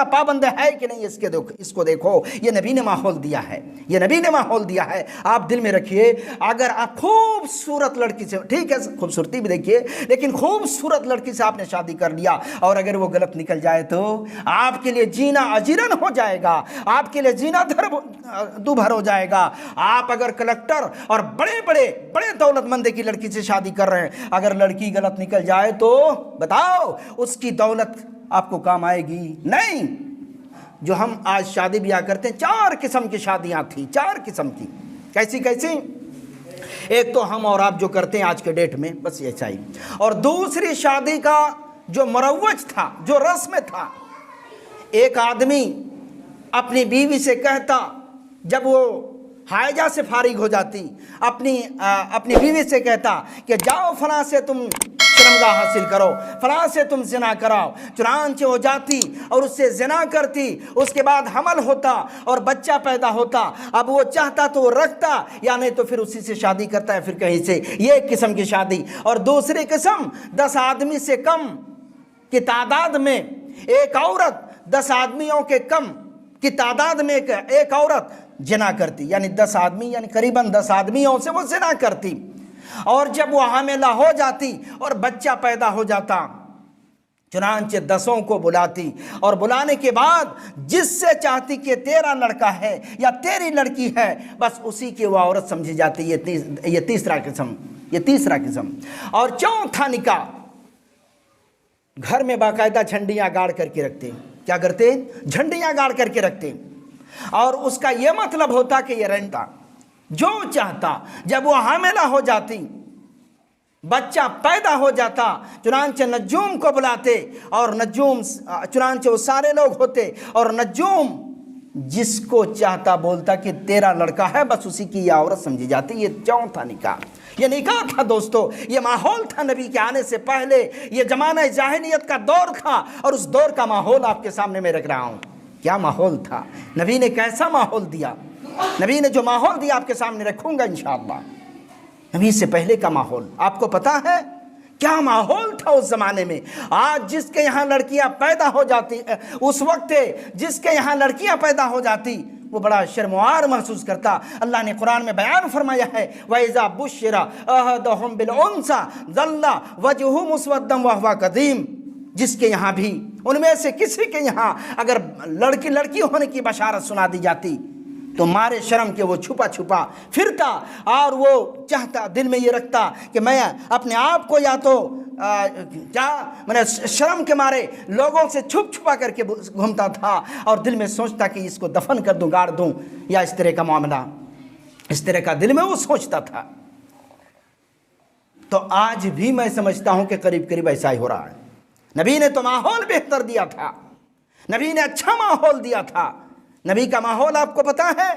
کا پابند ہے کہ نہیں اس کو دیکھو. یہ نبی نے ماحول دیا ہے, یہ نبی نے ماحول دیا ہے. آپ دل میں رکھیے, اگر آپ خوبصورت لڑکی سے, ٹھیک ہے خوبصورتی بھی دیکھیے, لیکن خوبصورت لڑکی سے آپ نے شادی کر لیا اور اگر وہ غلط نکل جائے تو آپ کے لیے جینا اجیرن ہو جائے گا, آپ کے لیے جینا دوبھر ہو جائے گا. آپ اگر کلکٹر اور بڑے دولت مند کی لڑکی سے شادی کر رہے ہیں, اگر لڑکی غلط نکل جائے تو بتاؤ اس کی دولت آپ کو کام آئے گی؟ نہیں. جو ہم آج شادی بیاہ کرتے ہیں, 4 قسم کی شادیاں تھیں, 4 قسم کی. کیسی؟ ایک تو ہم اور آپ جو کرتے ہیں آج کے ڈیٹ میں, بس یہ چاہیے. اور دوسری شادی کا جو مروج تھا, جو رسم تھا, ایک آدمی اپنی بیوی سے کہتا جب وہ حائجہ سے فارغ ہو جاتی, اپنی بیوی سے کہتا کہ جاؤ فلاں سے تم شرمگاہ حاصل کرو, فلاں سے تم زنا کراؤ. چنانچہ وہ جاتی اور اس سے زنا کرتی, اس کے بعد حمل ہوتا اور بچہ پیدا ہوتا. اب وہ چاہتا تو وہ رکھتا, یا نہیں تو پھر اسی سے شادی کرتا ہے پھر کہیں سے. یہ ایک قسم کی شادی. اور دوسری قسم, 10 آدمی سے کم کی تعداد میں ایک عورت, 10 آدمیوں کے کم کی تعداد میں ایک عورت زنا کرتی, یعنی 10 آدمی, یعنی قریباً 10 آدمیوں سے وہ زنا کرتی. اور جب وہ حاملہ ہو جاتی اور بچہ پیدا ہو جاتا, چنانچہ 10 کو بلاتی اور بلانے کے بعد جس سے چاہتی کہ تیرا لڑکا ہے یا تیری لڑکی ہے, بس اسی کی وہ عورت سمجھی جاتی. یہ تیسرا قسم. اور چوتھا نکاح, گھر میں باقاعدہ جھنڈیاں گاڑ کر کے رکھتے. کیا کرتے؟ جھنڈیاں گاڑ کر کے رکھتے. اور اس کا یہ مطلب ہوتا کہ یہ رہتا جو چاہتا. جب وہ حاملہ ہو جاتی, بچہ پیدا ہو جاتا, چنانچہ نجوم کو بلاتے اور چنانچہ وہ سارے لوگ ہوتے اور نجوم جس کو چاہتا بولتا کہ تیرا لڑکا ہے, بس اسی کی یہ عورت سمجھی جاتی. یہ چوتھا نکاح. یہ نکاح تھا دوستو, یہ ماحول تھا نبی کے آنے سے پہلے. یہ زمانہ جاہلیت کا دور تھا اور اس دور کا ماحول آپ کے سامنے میں رکھ رہا ہوں. کیا ماحول تھا, نبی نے کیسا ماحول دیا. نبی نے جو ماحول دیا آپ کے سامنے رکھوں گا انشاءاللہ. نبی سے پہلے کا ماحول آپ کو پتا ہے کیا ماحول تھا اس زمانے میں. آج جس کے یہاں لڑکیاں پیدا ہو جاتی, اس وقت جس کے یہاں لڑکیاں پیدا ہو جاتی وہ بڑا شرموار محسوس کرتا. اللہ نے قرآن میں بیان فرمایا ہے, وَإِذَا بُشِّرَ أَحَدُهُمْ بِالْأُنثَىٰ ظَلَّ وَجْهُهُ مُسْوَدًّا وَهُوَ كَظِيمٌ. جس کے یہاں بھی, ان میں سے کسی کے یہاں اگر لڑکی ہونے کی بشارت سنا دی جاتی تو مارے شرم کے وہ چھپا پھرتا اور وہ چاہتا, دل میں یہ رکھتا کہ میں اپنے آپ کو یا تو شرم کے مارے لوگوں سے چھپا کر کے گھومتا تھا اور دل میں سوچتا کہ اس کو دفن کر دوں, گاڑ دوں, یا اس طرح کا معاملہ, اس طرح کا دل میں وہ سوچتا تھا. تو آج بھی میں سمجھتا ہوں کہ قریب ایسا ہی ہو رہا ہے. نبی نے تو ماحول بہتر دیا تھا, نبی نے اچھا ماحول دیا تھا. نبی کا ماحول آپ کو پتا ہے,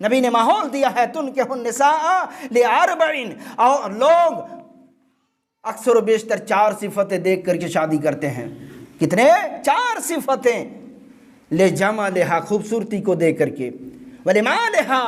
نبی نے ماحول دیا ہے تنکحوا النساء لأربع. اور لوگ اکثر و بیشتر 4 صفتیں دیکھ کر کے شادی کرتے ہیں. کتنے؟ 4 صفتیں. لجمالہا, خوبصورتی کو دیکھ کر کے, ولمالہا,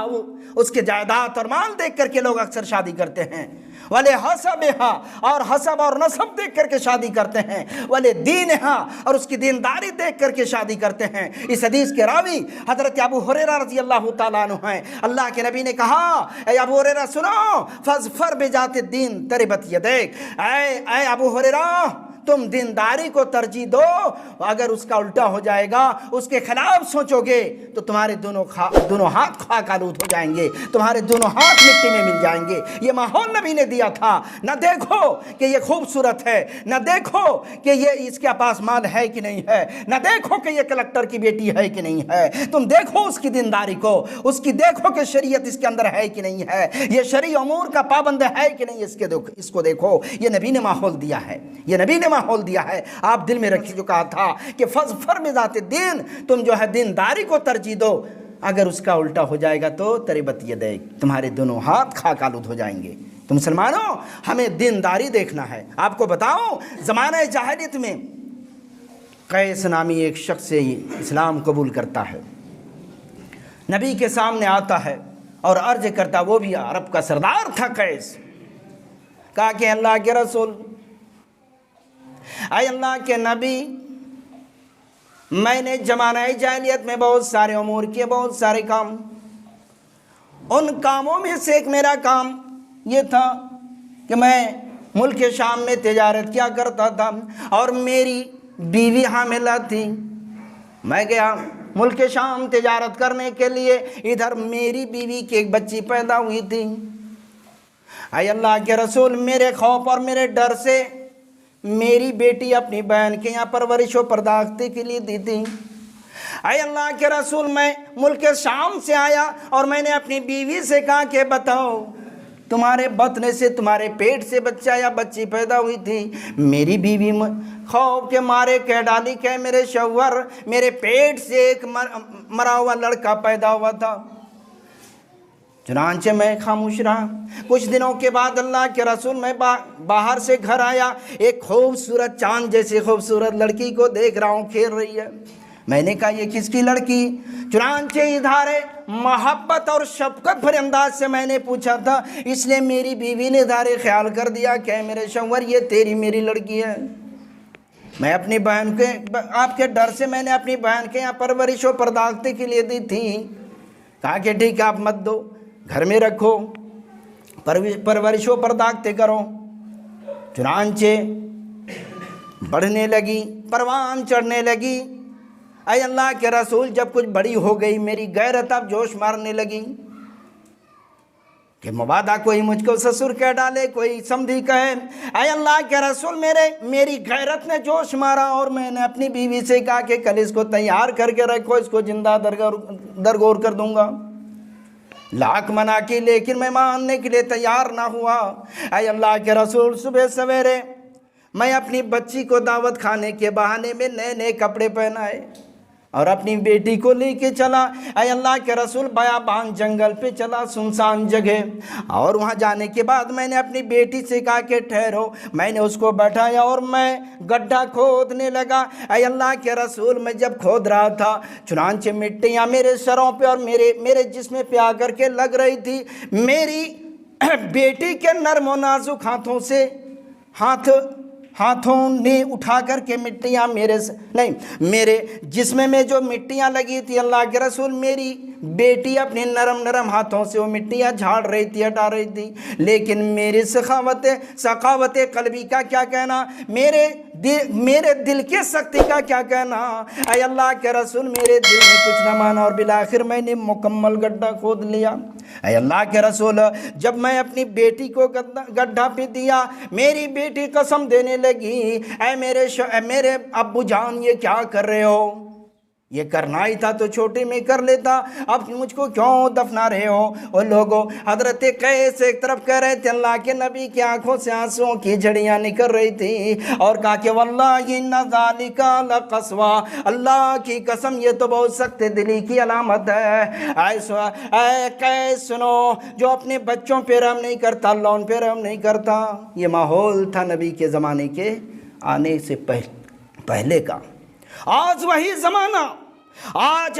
اس کے جائیداد اور مال دیکھ کر کے لوگ اکثر شادی کرتے ہیں, ولحسبہا, اور حسب اور نسب دیکھ کر کے شادی کرتے ہیں, ولدینہا, اور اس کی دینداری دیکھ کر کے شادی کرتے ہیں. اس حدیث کے راوی حضرت ابو ہریرہ رضی اللہ تعالیٰ عنہ ہیں. اللہ کے نبی نے کہا, اے ابو ہریرہ سنو, فاظفر بذات الدین تربت یدیک. اے ابو ہریرہ, تم دینداری کو ترجیح دو. اگر اس کا الٹا ہو جائے گا, اس کے خلاف سوچو گے تو تمہارے دونوں ہاتھ خاک آلود ہو جائیں گے, تمہارے دونوں ہاتھ مٹی میں مل جائیں گے. یہ ماحول نبی نے دیا تھا. نہ دیکھو کہ یہ خوبصورت ہے, نہ دیکھو کہ یہ اس کے پاس مال ہے کہ نہیں ہے, نہ دیکھو کہ یہ کلکٹر کی بیٹی ہے کہ نہیں ہے. تم دیکھو اس کی دینداری کو, اس کی دیکھو کہ شریعت اس کے اندر ہے کہ نہیں ہے, یہ شرعی امور کا پابند ہے کہ نہیں, اس کو دیکھو. یہ نبی نے ماحول دیا ہے, یہ نبی نے ماحول دیا ہے. آپ دل میں رکھیے جو کہا تھا کہ فاظفر بذات الدین, تم جو ہے دینداری کو ترجیح دو. اگر اس کا الٹا ہو جائے گا تو تربت یدیک, تمہارے دونوں ہاتھ خاک آلود ہو جائیں گے. تو مسلمانوں, ہمیں دینداری دیکھنا ہے. آپ کو بتاؤں, زمانہ جاہلیت میں قیس نامی ایک شخص اسلام قبول کرتا ہے, نبی کے سامنے آتا ہے اور عرض کرتا, وہ بھی عرب کا سردار تھا قیس. کہا کہ اللہ کے رسول, اے اللہ کے نبی, میں نے زمانہ جاہلیت میں بہت سارے امور کیے، بہت سارے کام، ان کاموں میں سے ایک میرا کام یہ تھا کہ میں ملک شام میں تجارت کیا کرتا تھا اور میری بیوی حاملہ تھی۔ میں گیا ملک شام تجارت کرنے کے لیے، ادھر میری بیوی کی ایک بچی پیدا ہوئی تھی۔ اے اللہ کے رسول، میرے خوف اور میرے ڈر سے میری بیٹی اپنی بہن کے یہاں پرورش و پرداختی کے لیے دی تھی۔ اے اللہ کے رسول، میں ملک شام سے آیا اور میں نے اپنی بیوی سے کہا کہ بتاؤ تمہارے بطن سے، تمہارے پیٹ سے بچہ یا بچی پیدا ہوئی تھی؟ میری بیوی خوف کے مارے کہہ ڈالی کہ میرے شوہر، میرے پیٹ سے ایک مرا ہوا لڑکا پیدا ہوا تھا۔ چنانچہ میں خاموش رہا۔ کچھ دنوں کے بعد اللہ کے رسول، میں باہر سے گھر آیا، ایک خوبصورت چاند جیسی خوبصورت لڑکی کو دیکھ رہا ہوں کھیل رہی ہے۔ میں نے کہا یہ کس کی لڑکی؟ چنانچہ اظہار محبت اور شفقت بھرے انداز سے میں نے پوچھا تھا، اس لیے میری بیوی نے اظہار خیال کر دیا کہ میرے شوہر یہ تیری میری لڑکی ہے۔ میں اپنی بہن کے، آپ کے ڈر سے میں نے اپنی بہن کے یہاں پرورش و پرداختی کے لیے دی تھی۔ کہا کہ ٹھیک ہے آپ مت دو، گھر میں رکھو، پرورش و پرداختی کرو۔ چنانچہ بڑھنے لگی، پروان چڑھنے لگی۔ اے اللہ کے رسول، جب کچھ بڑی ہو گئی میری غیرت اب جوش مارنے لگی کہ مبادا کوئی مجھ کو سسر کہہ ڈالے، کوئی سمدھی کہے۔ اے اللہ کے رسول، میری غیرت نے جوش مارا اور میں نے اپنی بیوی سے کہا کہ کل اس کو تیار کر کے رکھو، اس کو زندہ درگور کر دوں گا۔ لاکھ منع کی لیکن میں ماننے کے لیے تیار نہ ہوا۔ اے اللہ کے رسول، صبح سویرے میں اپنی بچی کو دعوت کھانے کے بہانے میں نئے نئے کپڑے پہنائے اور اپنی بیٹی کو لے کے چلا۔ اے اللہ کے رسول، بیابان جنگل پہ چلا، سنسان جگہ، اور وہاں جانے کے بعد میں نے اپنی بیٹی سے کہا کہ ٹھہرو۔ میں نے اس کو بٹھایا اور میں گڈھا کھودنے لگا۔ اے اللہ کے رسول، میں جب کھود رہا تھا چنانچہ مٹیاں میرے سروں پہ اور میرے جسم پہ آ کر کے لگ رہی تھی۔ میری بیٹی کے نرم و نازک ہاتھوں نے اٹھا کر کے مٹیاں میرے جسم میں جو مٹیاں لگی تھی، اللہ کے رسول، میری بیٹی اپنے نرم ہاتھوں سے وہ مٹیاں جھاڑ رہی تھی، ہٹا رہی تھی۔ لیکن میری سخاوت قلبی کا کیا کہنا، میرے دل کے سختی کا کیا کہنا۔ اے اللہ کے رسول، میرے دل میں کچھ نہ مانا اور بالآخر میں نے مکمل گڈھا کھود لیا۔ اے اللہ کے رسول، جب میں اپنی بیٹی کو گڈھا پہ دیا، میری بیٹی قسم دینے لگی، اے میرے ابو جان، یہ کیا کر رہے ہو؟ یہ کرنا ہی تھا تو چھوٹے میں کر لیتا، اب مجھ کو کیوں دفنا رہے ہو؟ اور لوگوں، حضرت قیس ایک طرف کہہ رہے تھے، اللہ کے نبی کی آنکھوں سے آنسوں کی جھڑیاں نکل رہی تھی، اور کہا کہ واللہ ان ذالک لقسوہ، اللہ کی قسم یہ تو بہت سخت دلی کی علامت ہے۔ اے قیس سنو، جو اپنے بچوں پہ رحم نہیں کرتا اللہ ان پہ رحم نہیں کرتا۔ یہ ماحول تھا نبی کے زمانے کے آنے سے پہلے کا۔ آج وہی زمانہ، آج